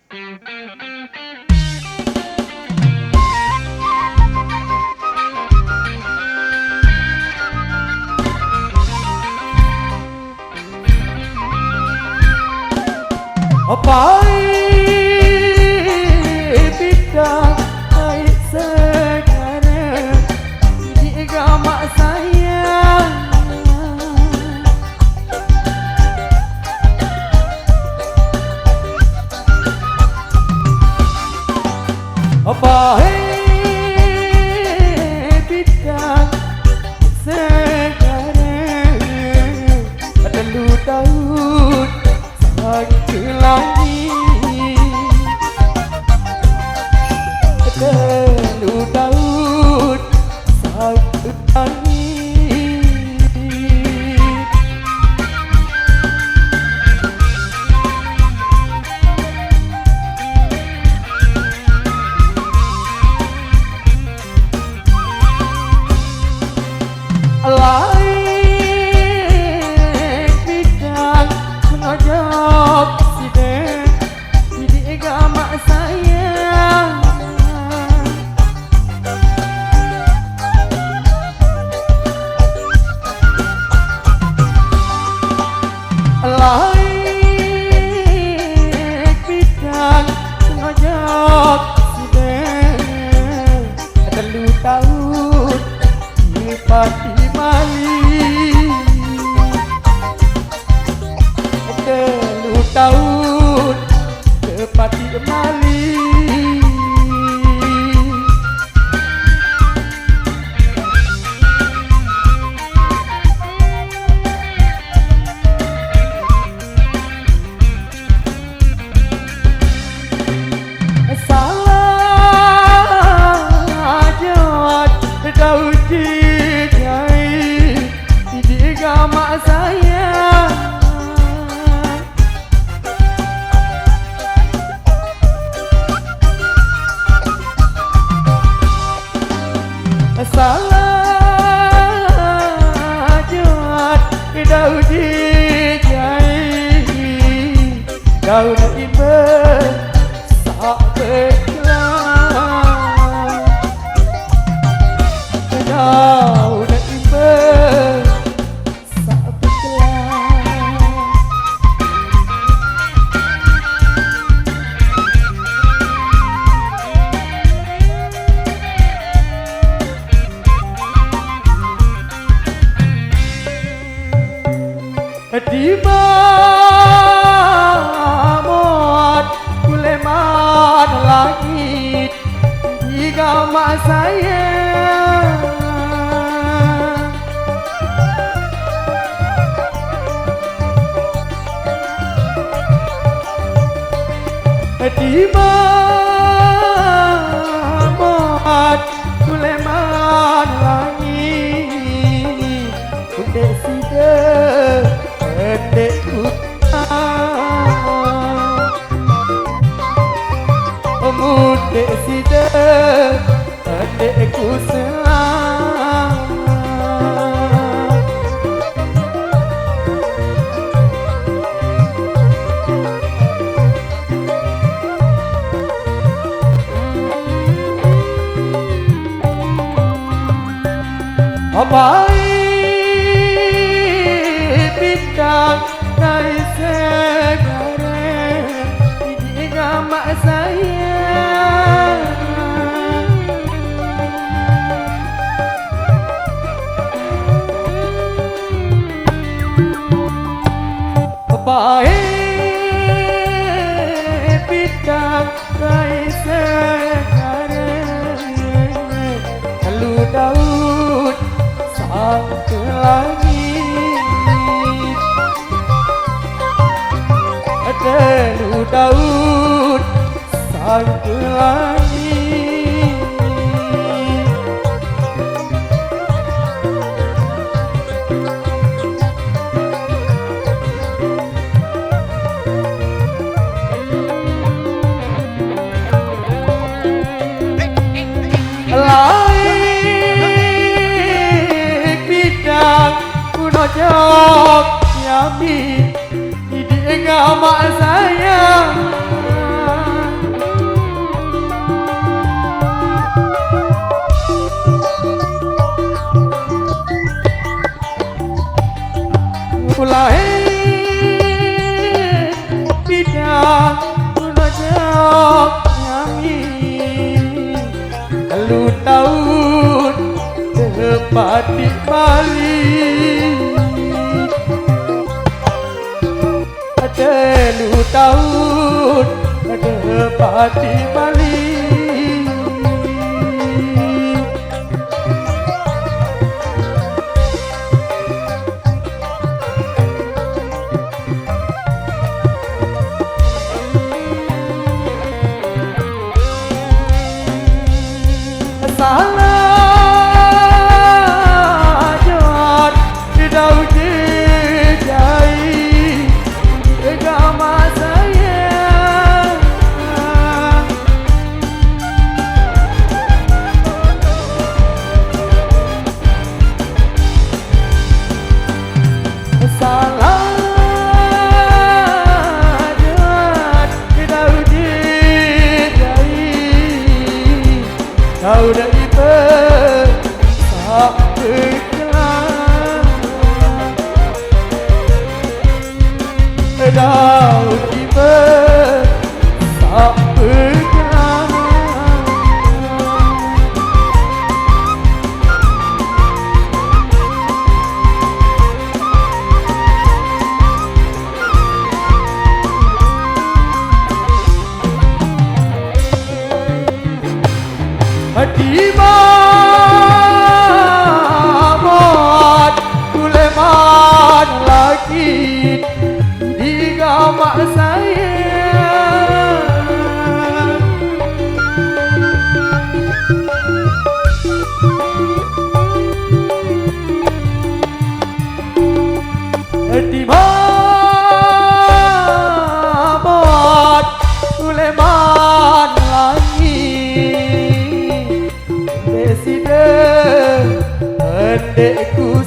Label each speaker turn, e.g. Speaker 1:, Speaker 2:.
Speaker 1: Apa bidang baik sekarang di agama saya. Apa bidang sekarang terlalu Daud ke langit, terlalu Daud ke langit. Lain bidang menajab sidang di agama saya. Lain bidang menajab sidang terlalu Daud Pati Mali, terlalu Daud Pati Mali. Salah jawab Daud agama saya. Salah jawab Daud dijai Daud iman sak berkelang Daud iman di mamot kuleman langit di agama saya. Di mamot kuleman langit udah sidang adekku mudek sidang adekku selang. Apa bidang dari sekarang di agama saya. Apa bidang dari sekarang lalu Daud sang ke langit, terlalu Daud sang ke langit. Laik bidang kuno jawab nyami di agama saya. Batik Bali ada lu tahun ada Batik Bali salah jod di daun jejai agama saya salah jod di daun jejai kau dah Daun tiba tak bergerak hati mamot kuleman lagi mak saya di mamot uleman lagi presiden adekku